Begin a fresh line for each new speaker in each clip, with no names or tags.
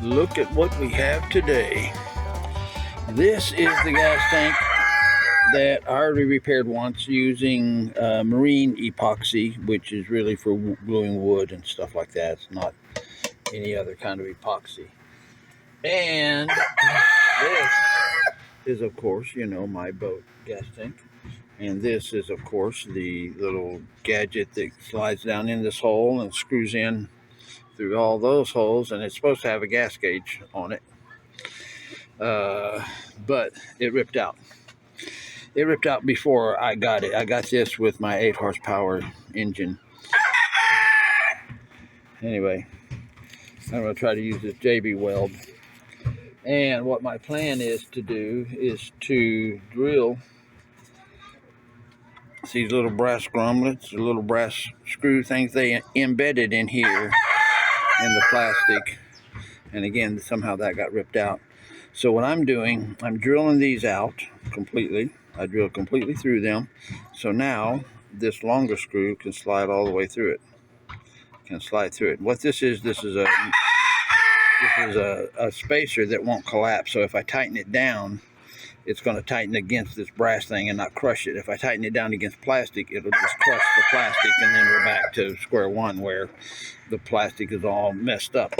Look at what we have today. This is the gas tank that I already repaired once using marine epoxy, which is really for gluing wood and stuff like that. It's not any other kind of epoxy. And this is, of course, my boat gas tank. And this is, of course, the little gadget that slides down in this hole and screws in through all those holes, and it's supposed to have a gas gauge on it. But it ripped out. It ripped out before I got it. I got this with my 8 horsepower engine. Anyway, I'm going to try to use this JB weld. And what my plan is to do is to drill these little brass grommets, the little brass screw things they embedded in here in the plastic. And again, somehow that got ripped out. So what I'm doing, I'm drilling these out completely. I drill completely through them. So now this longer screw can slide all the way through it. Can slide through it. What this is a spacer that won't collapse. So if I tighten it down, it's going to tighten against this brass thing and not crush it. If I tighten it down against plastic, it'll just crush the plastic, and then we're back to square one where the plastic is all messed up.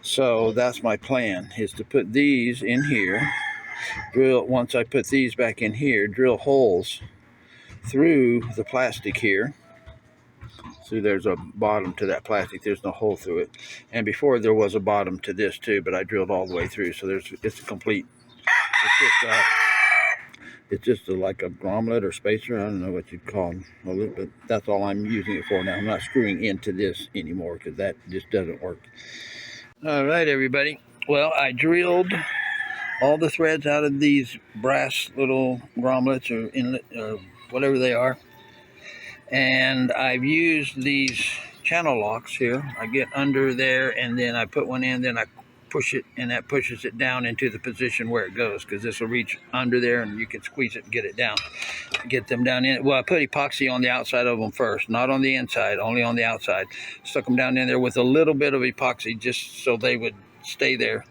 So that's my plan, is to put these in here, once I put these back in here, drill holes through the plastic here. See, there's a bottom to that plastic. There's no hole through it. And before there was a bottom to this too, but I drilled all the way through. So it's a complete, it's just like a grommet or spacer. I don't know what you'd call it, but that's all I'm using it for now. I'm not screwing into this anymore because that just doesn't work. All right, everybody. Well, I drilled all the threads out of these brass little grommets or inlet or whatever they are. And I've used these channel locks here. I get under there and then I put one in, then I push it, and that pushes it down into the position where it goes, because this will reach under there and you can squeeze it and get it down. Get them down in. Well, I put epoxy on the outside of them first, not on the inside, only on the outside. Stuck them down in there with a little bit of epoxy just so they would stay there.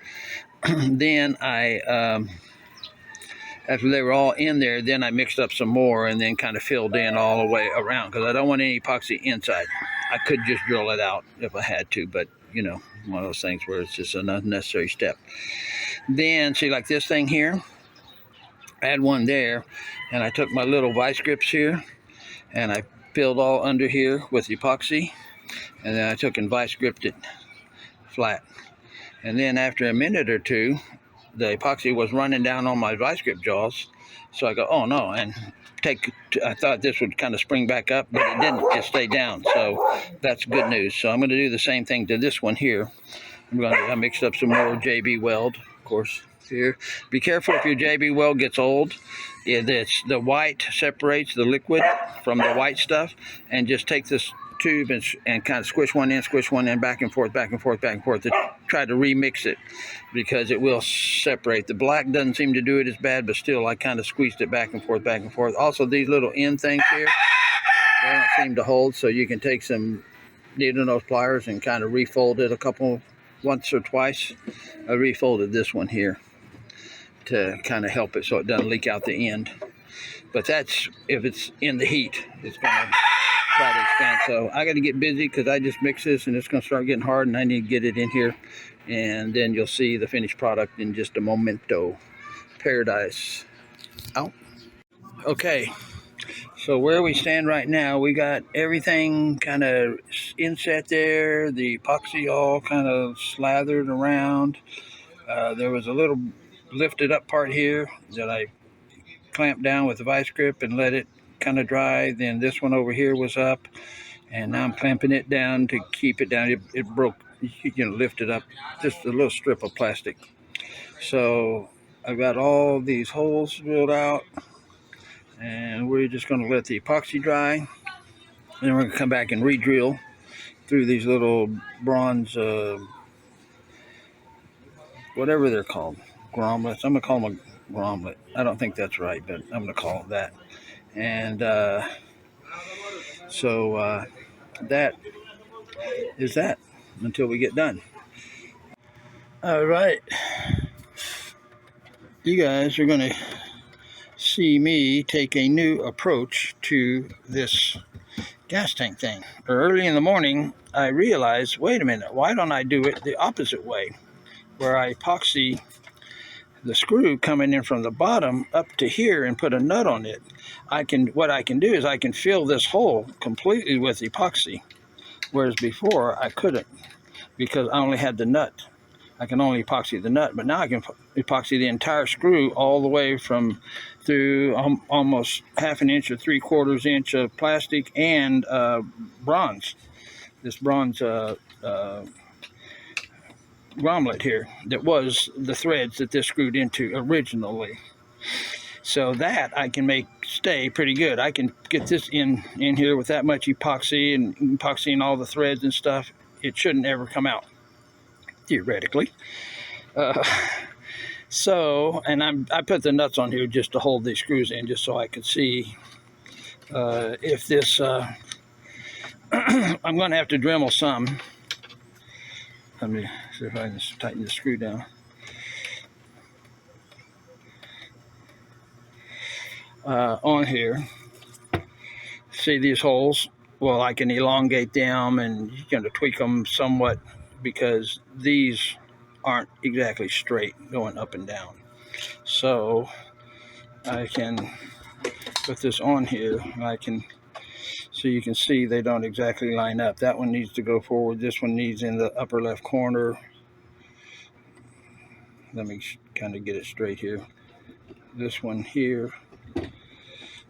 Then I after they were all in there, then I mixed up some more and then kind of filled in all the way around, because I don't want any epoxy inside. I could just drill it out if I had to, but one of those things where it's just an unnecessary step. Then see, like this thing here, I had one there, and I took my little vice grips here and I filled all under here with epoxy, and then I took and vice gripped it flat. And then after a minute or two, the epoxy was running down on my vice grip jaws. So I go, oh no, and I thought this would kind of spring back up, but it didn't, just stay down. So that's good news. So I'm going to do the same thing to this one here. I mixed up some more JB weld, of course, here. Be careful if your JB weld gets old. The white separates the liquid from the white stuff, and just take this tube and kind of squish one in, back and forth, to try to remix it, because it will separate. The black doesn't seem to do it as bad, but still I kind of squeezed it back and forth. Also, these little end things here, they don't seem to hold, so you can take some needle nose pliers and kind of refold it once or twice. I refolded this one here to kind of help it so it doesn't leak out the end. But that's if it's in the heat, it's going to try to expand. So I got to get busy because I just mixed this and it's going to start getting hard, and I need to get it in here, and then you'll see the finished product in just a momento. Paradise out. Okay, so where we stand right now, we got everything kind of inset there, the epoxy all kind of slathered around. There was a little lifted up part here that I clamped down with the vice grip and let it kind of dry. Then this one over here was up, and now I'm clamping it down to keep it down. It broke, lifted up just a little strip of plastic. So I've got all these holes drilled out, and we're just going to let the epoxy dry. Then we're going to come back and re-drill through these little bronze whatever they're called, grommets. I'm going to call them a grommet. I don't think that's right, but I'm going to call it that. And so that is that until we get done. All right, you guys are going to see me take a new approach to this gas tank thing. Early in the morning, I realized, wait a minute, why don't I do it the opposite way, where I epoxy the screw coming in from the bottom up to here and put a nut on it. What I can do is I can fill this hole completely with epoxy, whereas before I couldn't because I only had the nut. I can only epoxy the nut, but now I can epoxy the entire screw all the way from through almost half an inch or 3/4 inch of plastic and bronze. This bronze grommet here that was the threads that this screwed into originally. So that I can make stay pretty good. I can get this in here with that much epoxy and epoxying all the threads and stuff. It shouldn't ever come out, theoretically. And I put the nuts on here just to hold these screws in, just so I could see if this. I'm going to have to Dremel some. Let me see if I can tighten the screw down. On here, see these holes? Well, I can elongate them and tweak them somewhat because these aren't exactly straight going up and down. So I can put this on here. So you can see they don't exactly line up. That one needs to go forward. This one needs in the upper left corner. Let me kind of get it straight here. This one here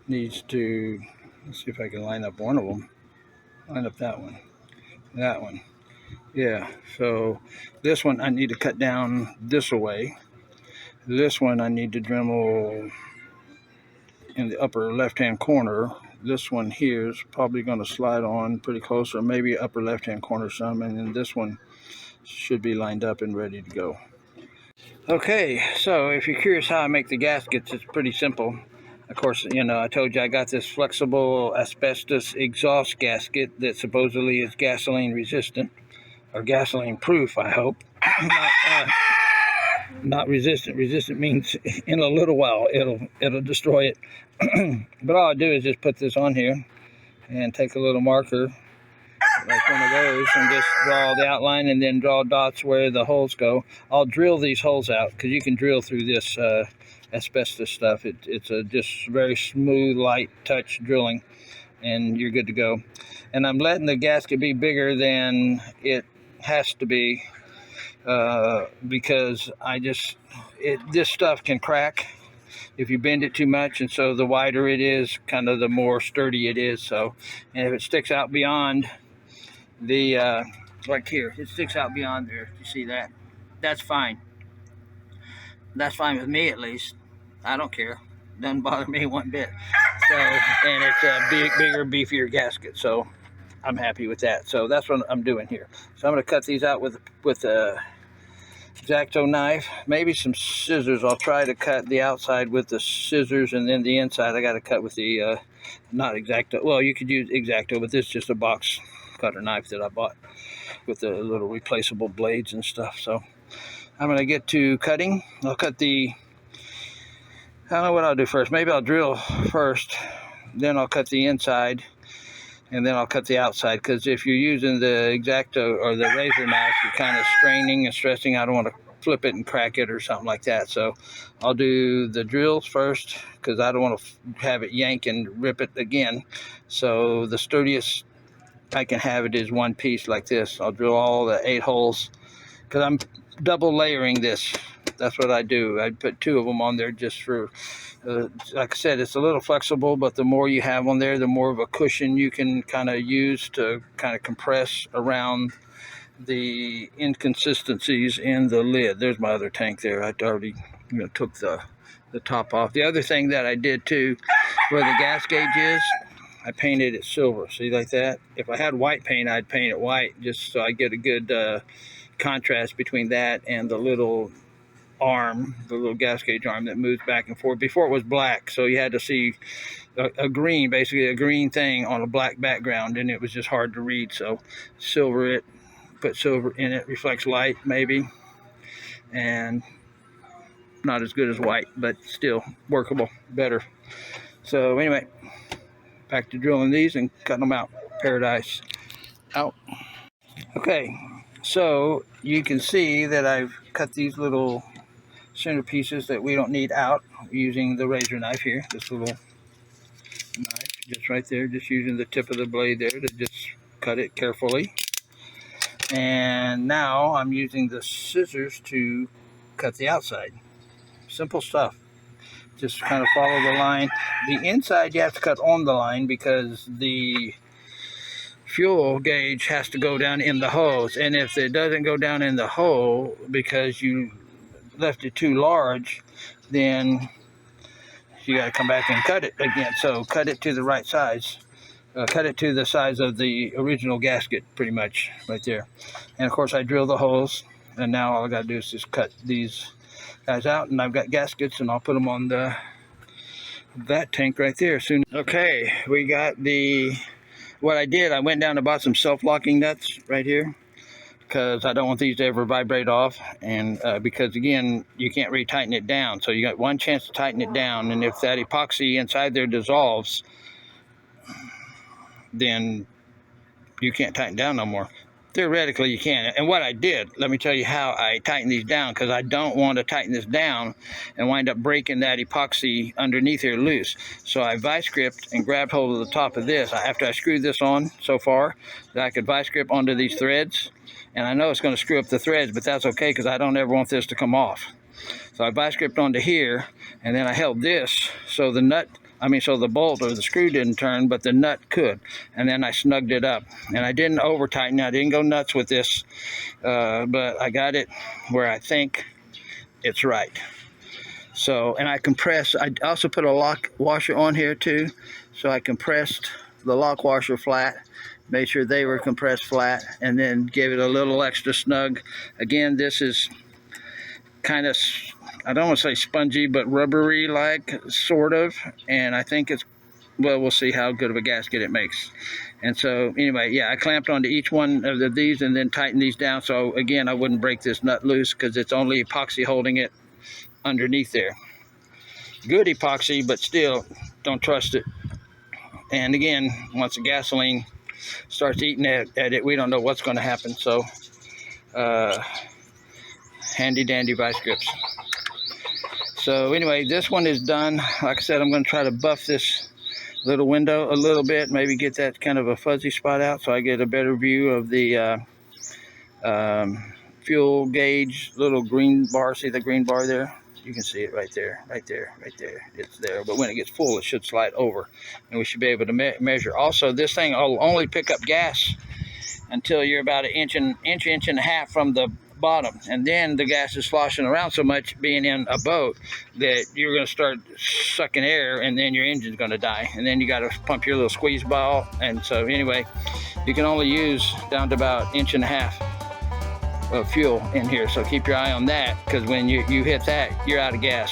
needs to, let's see if I can line up one of them. Line up that one. That one. Yeah, so this one I need to cut down this away. This one I need to Dremel in the upper left-hand corner. This one here is probably going to slide on pretty close, or maybe upper left-hand corner some, and then this one should be lined up and ready to go. Okay, so if you're curious how I make the gaskets, it's pretty simple. Of course, I told you I got this flexible asbestos exhaust gasket that supposedly is gasoline resistant, or gasoline proof, I hope. Not resistant. Resistant means in a little while it'll destroy it. But all I do is just put this on here and take a little marker like one of those and just draw the outline and then draw dots where the holes go. I'll drill these holes out because you can drill through this asbestos stuff. It's a just very smooth, light touch drilling, and you're good to go. And I'm letting the gasket be bigger than it has to be because this stuff can crack if you bend it too much, and so the wider it is, kind of the more sturdy it is. So, and if it sticks out beyond the like here, it sticks out beyond there. You see that? That's fine. That's fine with me, at least. I don't care. Doesn't bother me one bit. So, and it's a bigger, beefier gasket. So, I'm happy with that. So that's what I'm doing here. So I'm going to cut these out with a X-Acto knife, maybe some scissors. I'll try to cut the outside with the scissors, and then the inside I got to cut with the not X-Acto. Well, you could use X-Acto, but this is just a box cutter knife that I bought with the little replaceable blades and stuff. So I'm going to get to cutting. I'll cut I don't know what I'll do first. Maybe I'll drill first, then I'll cut the inside, and then I'll cut the outside, because if you're using the X-Acto or the razor knife, you're kind of straining and stressing. I don't want to flip it and crack it or something like that. So I'll do the drills first, because I don't want to have it yank and rip it again. So the sturdiest I can have it is one piece like this. I'll drill all the 8 holes, because I'm double layering this. That's what I do. I put 2 of them on there just for like I said, it's a little flexible, but the more you have on there, the more of a cushion you can kind of use to kind of compress around the inconsistencies in the lid. There's my other tank there. I already took the top off. The other thing that I did too, where the gas gauge is, I painted it silver. See, like that? If I had white paint, I'd paint it white just so I get a good contrast between that and the little arm, the little gas gauge arm that moves back and forth. Before it was black, so you had to see a green, basically a green thing on a black background, and it was just hard to read. So silver it, put silver in it, reflects light maybe, and not as good as white, but still workable, better. So anyway, back to drilling these and cutting them out. Paradise out. Okay, so you can see that I've cut these little center pieces that we don't need out using the razor knife here. This little knife just right there, just using the tip of the blade there to just cut it carefully. And now I'm using the scissors to cut the outside. Simple stuff. Just kind of follow the line. The inside you have to cut on the line because the fuel gauge has to go down in the hose. And if it doesn't go down in the hole because you left it too large, then you got to come back and cut it again. So cut it to the right size. Cut it to the size of the original gasket, pretty much, right there. And of course I drill the holes, and now all I got to do is just cut these guys out, and I've got gaskets, and I'll put them on that tank right there soon. Okay, we got what I did, I went down and bought some self-locking nuts right here, because I don't want these to ever vibrate off, and because again, you can't really tighten it down. So you got one chance to tighten it down, and if that epoxy inside there dissolves, then you can't tighten down no more. Theoretically you can. And what I did, let me tell you how I tighten these down, because I don't want to tighten this down and wind up breaking that epoxy underneath here loose. So I vice gripped and grabbed hold of the top of this after I screwed this on so far, that I could vice grip onto these threads. And I know it's going to screw up the threads, but that's okay, because I don't ever want this to come off. So I vice gripped onto here, and then I held this so the bolt or the screw didn't turn, but the nut could. And then I snugged it up. And I didn't over tighten. I didn't go nuts with this, but I got it where I think it's right. So, and I also put a lock washer on here too. So I compressed the lock washer flat, made sure they were compressed flat, and then gave it a little extra snug. Again, this is kind of, I don't want to say spongy, but rubbery like, sort of. And I think we'll see how good of a gasket it makes. And so anyway, yeah, I clamped onto each one of these and then tightened these down. So again, I wouldn't break this nut loose, because it's only epoxy holding it underneath there. Good epoxy, but still don't trust it. And again, once the gasoline starts eating at it, we don't know what's going to happen. So handy dandy vice grips. So anyway, this one is done. Like I said, I'm going to try to buff this little window a little bit, maybe get that kind of a fuzzy spot out so I get a better view of the fuel gauge little green bar. See the green bar there? You can see it right there, right there, right there. It's there, but when it gets full, it should slide over, and we should be able to measure. Also, this thing will only pick up gas until you're about an inch and a half from the bottom, and then the gas is sloshing around so much, being in a boat, that you're going to start sucking air, and then your engine's going to die, and then you got to pump your little squeeze ball. And so anyway, you can only use down to about inch and a half of fuel in here, so keep your eye on that, because when you hit that, you're out of gas.